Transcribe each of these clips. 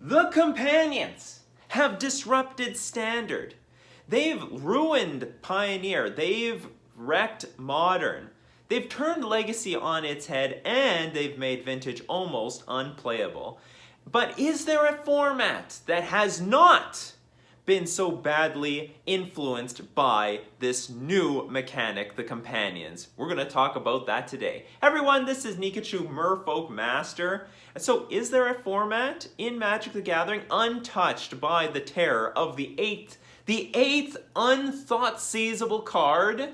The Companions have disrupted Standard. They've ruined Pioneer. They've wrecked Modern. They've turned Legacy on its head, and they've made Vintage almost unplayable. But is there a format that has not been so badly influenced by this new mechanic, the Companions? We're going to talk about that today. Everyone, this is Nikachu, Merfolk Master. And so, is there a format in Magic the Gathering untouched by the terror of the eighth unthought seizable card?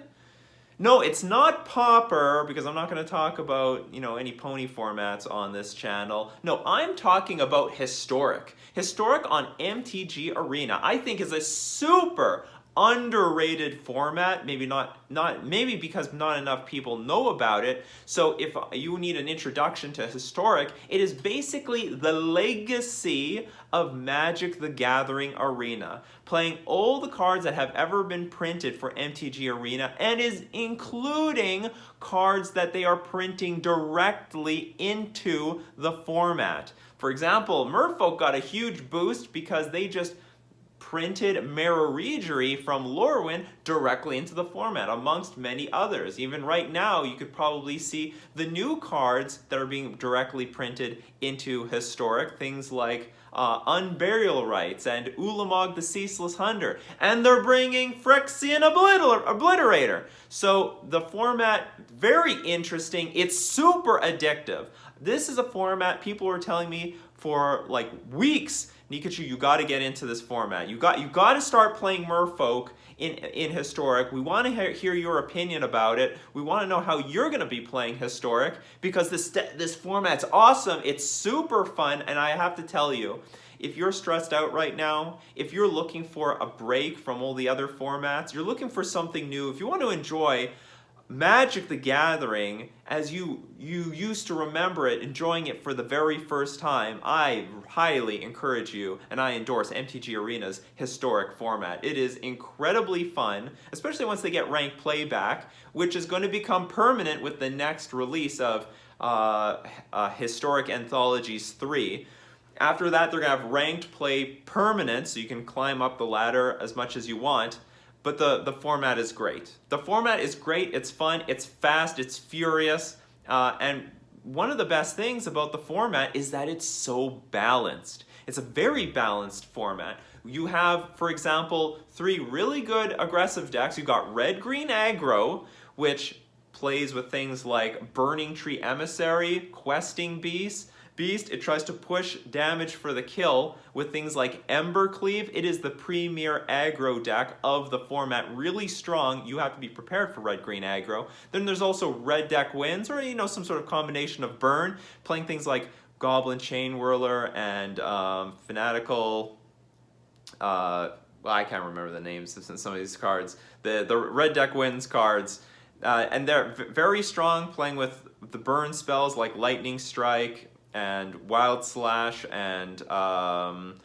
No, it's not Pauper, because I'm not going to talk about, any pony formats on this channel. No, I'm talking about Historic. Historic on MTG Arena, I think, is a super underrated format. Maybe because not enough people know about it. So if you need an introduction to Historic, it is basically the legacy of Magic the Gathering Arena, playing all the cards that have ever been printed for MTG Arena, and is including cards that they are printing directly into the format. For example, Merfolk got a huge boost because they just printed Marauderi from Lorwyn directly into the format, amongst many others. Even right now, you could probably see the new cards that are being directly printed into Historic, things like Unburial Rites and Ulamog the Ceaseless Hunter, and they're bringing Phyrexian Obliterator. So the format, very interesting. It's super addictive. This is a format people were telling me for like weeks, Nikachu, you got to get into this format. You got to start playing Merfolk in Historic. We want to hear your opinion about it. We want to know how you're going to be playing Historic, because this format's awesome. It's super fun, and I have to tell you, if you're stressed out right now, if you're looking for a break from all the other formats, you're looking for something new, if you want to enjoy Magic the Gathering as you used to remember it, enjoying it for the very first time, I highly encourage you, and I endorse MTG Arena's Historic format. It is incredibly fun, especially once they get ranked play back, which is going to become permanent with the next release of Historic Anthologies 3. After that, they're going to have ranked play permanent, so you can climb up the ladder as much as you want. But the format is great. The format is great, it's fun, it's fast, it's furious, and one of the best things about the format is that it's so balanced. It's a very balanced format. You have, for example, 3 really good aggressive decks. You've got red-green aggro, which plays with things like Burning Tree Emissary, Questing Beast. It tries to push damage for the kill with things like Embercleave. It is the premier aggro deck of the format, really strong. You have to be prepared for red-green aggro. Then there's also red deck wins, or some sort of combination of burn, playing things like Goblin Chain Whirler and Fanatical. Well, I can't remember the names of some of these cards. The red deck wins cards. And they're very strong, playing with the burn spells like Lightning Strike and Wild Slash and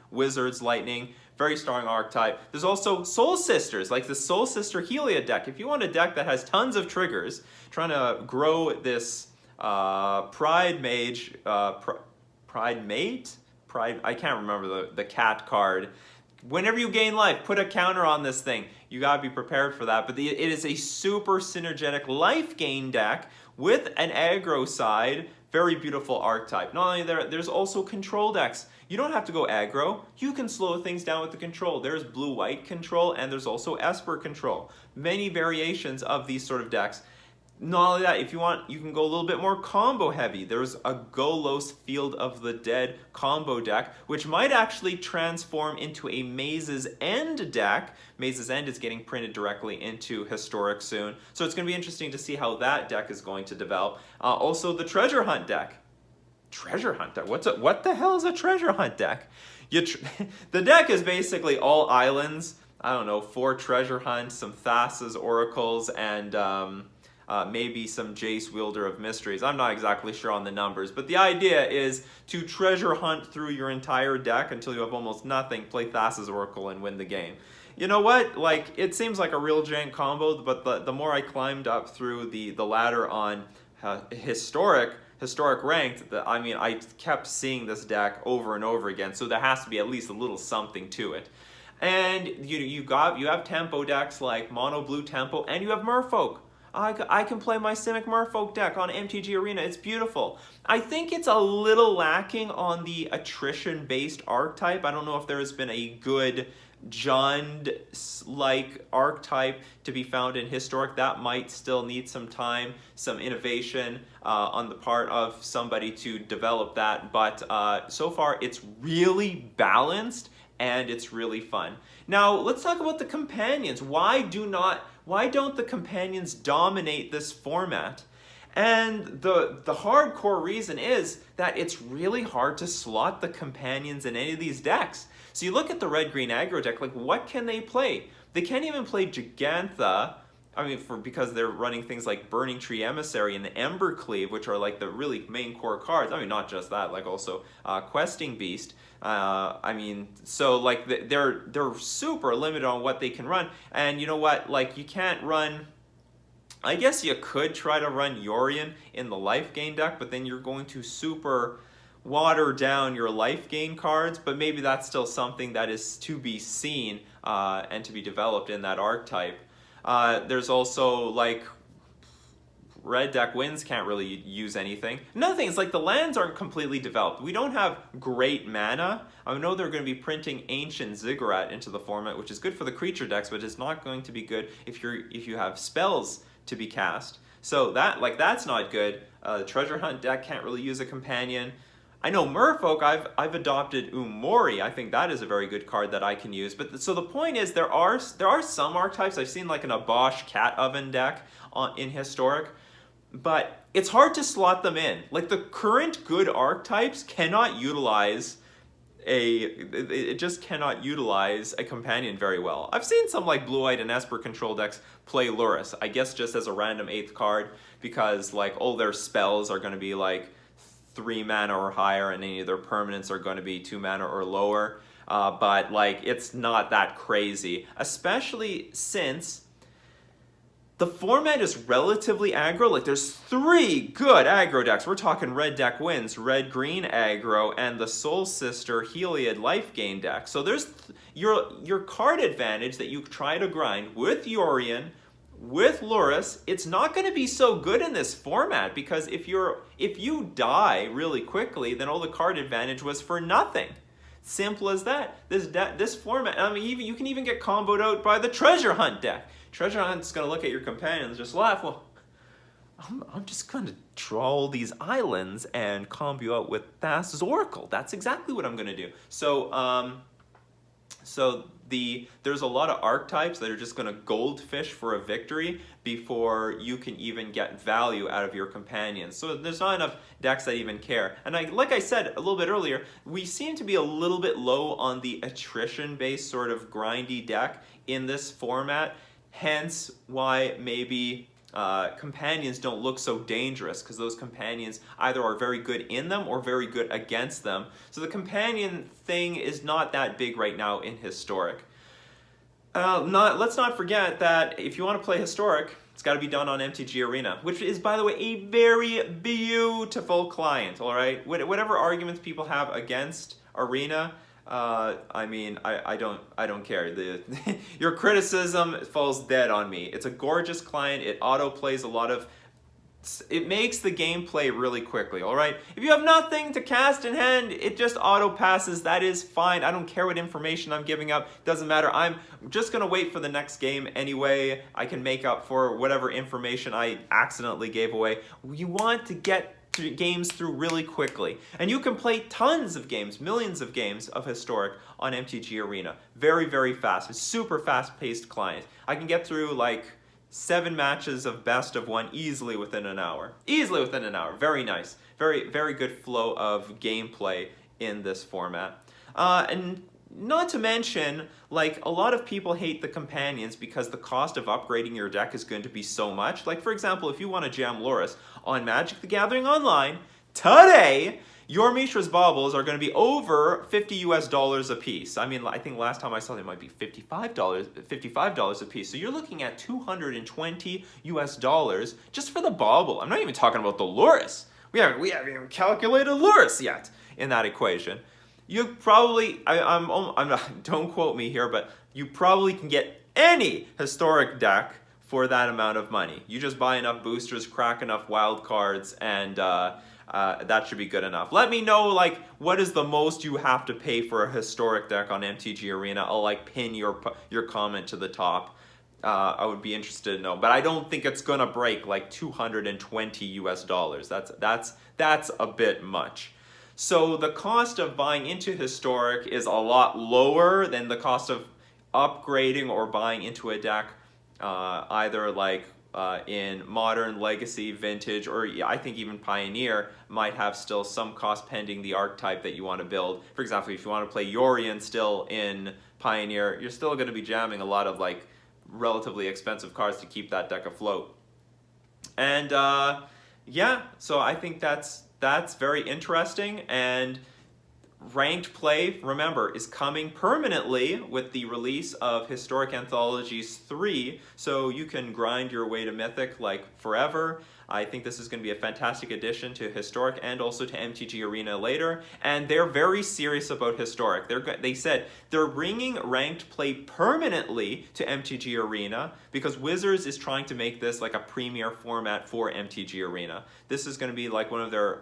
Wizard's Lightning. Very strong archetype. There's also Soul Sisters, like the Soul Sister Helia deck. If you want a deck that has tons of triggers, trying to grow this Pride Mage, Pride Mate? I can't remember the cat card. Whenever you gain life, put a counter on this thing. You gotta be prepared for that. But it is a super synergetic life gain deck with an aggro side. Very beautiful archetype. Not only there's also control decks. You don't have to go aggro. You can slow things down with the control. There's blue-white control, and there's also Esper control. Many variations of these sort of decks. Not only that, if you want, you can go a little bit more combo heavy. There's a Golos Field of the Dead combo deck, which might actually transform into a Maze's End deck. Maze's End is getting printed directly into Historic soon. So it's going to be interesting to see how that deck is going to develop. Also, the Treasure Hunt deck. Treasure Hunt deck? What the hell is a Treasure Hunt deck? The deck is basically all islands. I don't know, 4 Treasure Hunts, some Thassa's Oracles, and maybe some Jace Wielder of Mysteries. I'm not exactly sure on the numbers, but the idea is to treasure hunt through your entire deck until you have almost nothing, play Thassa's Oracle, and win the game. You know what? Like, it seems like a real giant combo, but the more I climbed up through the ladder on Historic, historic ranked, I mean, I kept seeing this deck over and over again, so there has to be at least a little something to it. And you have tempo decks like Mono Blue Tempo, and you have Merfolk. I can play my Simic Merfolk deck on MTG Arena. It's beautiful. I think it's a little lacking on the attrition-based archetype. I don't know if there has been a good Jund-like archetype to be found in Historic. That might still need some time, some innovation on the part of somebody to develop that. But so far, it's really balanced and it's really fun. Now, let's talk about the companions. Why don't the companions dominate this format? And the hardcore reason is that it's really hard to slot the companions in any of these decks. So you look at the red-green aggro deck, like what can they play? They can't even play Gigantha, because they're running things like Burning Tree Emissary and the Ember Cleave, which are like the really main core cards. I mean, not just that, like also Questing Beast. So like they're super limited on what they can run. And you know what? Like you can't run. I guess you could try to run Yorion in the life gain deck, but then you're going to super water down your life gain cards. But maybe that's still something that is to be seen and to be developed in that archetype. There's also like red deck wins can't really use anything. Another thing is like the lands aren't completely developed. We don't have great mana. I know they're going to be printing Ancient Ziggurat into the format, which is good for the creature decks, but it's not going to be good if you have spells to be cast. So that's not good. The Treasure Hunt deck can't really use a companion. I know Merfolk, I've adopted Umori. I think that is a very good card that I can use. But so the point is there are some archetypes. I've seen like an Abosh Cat Oven deck in Historic, but it's hard to slot them in. Like the current good archetypes cannot utilize it just cannot utilize a companion very well. I've seen some like Blue-Eyed and Esper control decks play Lurrus, I guess just as a random 8th card, because like all their spells are going to be like 3 mana or higher, and any of their permanents are going to be 2 mana or lower. But like it's not that crazy, especially since the format is relatively aggro. Like there's 3 good aggro decks. We're talking red deck wins, red-green aggro, and the Soul Sister Heliod life gain deck. So there's your card advantage that you try to grind with Yorion, with Lurrus. It's not going to be so good in this format, because if you die really quickly, then all the card advantage was for nothing. Simple as that. This format, I mean, you can even get comboed out by the Treasure Hunt deck. Treasure Hunt's going to look at your companions, just laugh. Well, I'm just going to draw all these islands and combo you out with Thassa's Oracle. That's exactly what I'm going to do. So, there's a lot of archetypes that are just going to goldfish for a victory before you can even get value out of your companions. So there's not enough decks that even care. And like I said a little bit earlier, we seem to be a little bit low on the attrition-based sort of grindy deck in this format. Hence why maybe companions don't look so dangerous, because those companions either are very good in them or very good against them. So the companion thing is not that big right now in Historic. Let's not forget that if you want to play Historic, it's got to be done on MTG Arena, which is, by the way, a very beautiful client, all right? Whatever arguments people have against Arena, I don't care. Your criticism falls dead on me. It's a gorgeous client. It auto-plays it makes the gameplay really quickly, all right? If you have nothing to cast in hand, it just auto-passes. That is fine. I don't care what information I'm giving up. Doesn't matter. I'm just going to wait for the next game anyway. I can make up for whatever information I accidentally gave away. You want to get games through really quickly, and you can play tons of games, millions of games of Historic on MTG Arena. Very, very fast. It's super fast-paced client. I can get through like 7 matches of best of 1 easily within an hour. Easily within an hour. Very nice. Very, very good flow of gameplay in this format. And not to mention, like, a lot of people hate the companions because the cost of upgrading your deck is going to be so much. Like, for example, if you want to jam Lurrus on Magic the Gathering Online, today, your Mishra's Baubles are going to be over $50 a piece. I mean, I think last time I saw they might be $55 a piece. So you're looking at $220 just for the bauble. I'm not even talking about the Lurrus. we haven't even calculated lures yet in that equation. You probably, I'm not, don't quote me here, but you probably can get any historic deck for that amount of money. You just buy enough boosters, crack enough wild cards, and that should be good enough. Let me know, like, what is the most you have to pay for a historic deck on MTG Arena. I'll like pin your comment to the top. I would be interested to know, but I don't think it's gonna break like $220 US. That's a bit much. So the cost of buying into historic is a lot lower than the cost of upgrading or buying into a deck, either like in modern, legacy, vintage, or I think even pioneer might have still some cost pending the archetype that you want to build. For example, if you want to play Yorion still in pioneer, you're still going to be jamming a lot of like relatively expensive cards to keep that deck afloat. And yeah, so I think that's very interesting. And ranked play, remember, is coming permanently with the release of Historic Anthologies 3, so you can grind your way to Mythic like forever. I think this is going to be a fantastic addition to Historic and also to MTG Arena later, and they're very serious about Historic. They said they're bringing ranked play permanently to MTG Arena because Wizards is trying to make this like a premier format for MTG Arena. This is going to be like one of their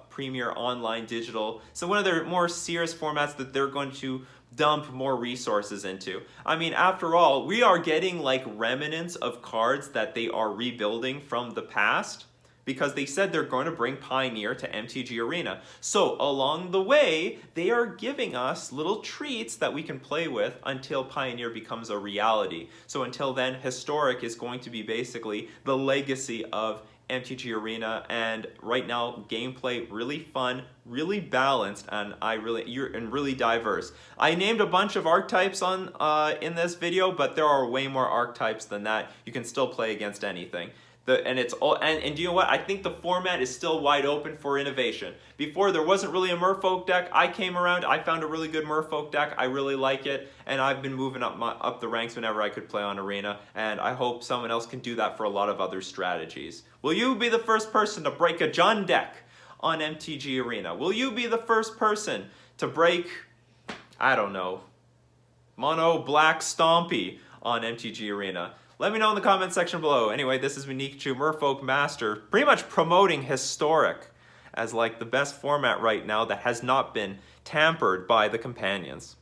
premier online digital, so one of their more serious formats that they're going to dump more resources into. I mean, after all, we are getting like remnants of cards that they are rebuilding from the past because they said they're going to bring Pioneer to MTG Arena. So along the way, they are giving us little treats that we can play with until Pioneer becomes a reality. So until then, Historic is going to be basically the legacy of MTG Arena, and right now gameplay really fun, really balanced, and really diverse. I named a bunch of archetypes on in this video, but there are way more archetypes than that. You can still play against anything. And it's all and you know what? I think the format is still wide open for innovation. Before there wasn't really a Merfolk deck. I came around, I found a really good Merfolk deck. I really like it, and I've been moving up the ranks whenever I could play on Arena, and I hope someone else can do that for a lot of other strategies. Will you be the first person to break a Jund deck on MTG Arena? Will you be the first person to break, I don't know, Mono Black Stompy on MTG Arena? Let me know in the comment section below. Anyway, this is Nikachu, Merfolk Master, pretty much promoting Historic as like the best format right now that has not been tampered by the companions.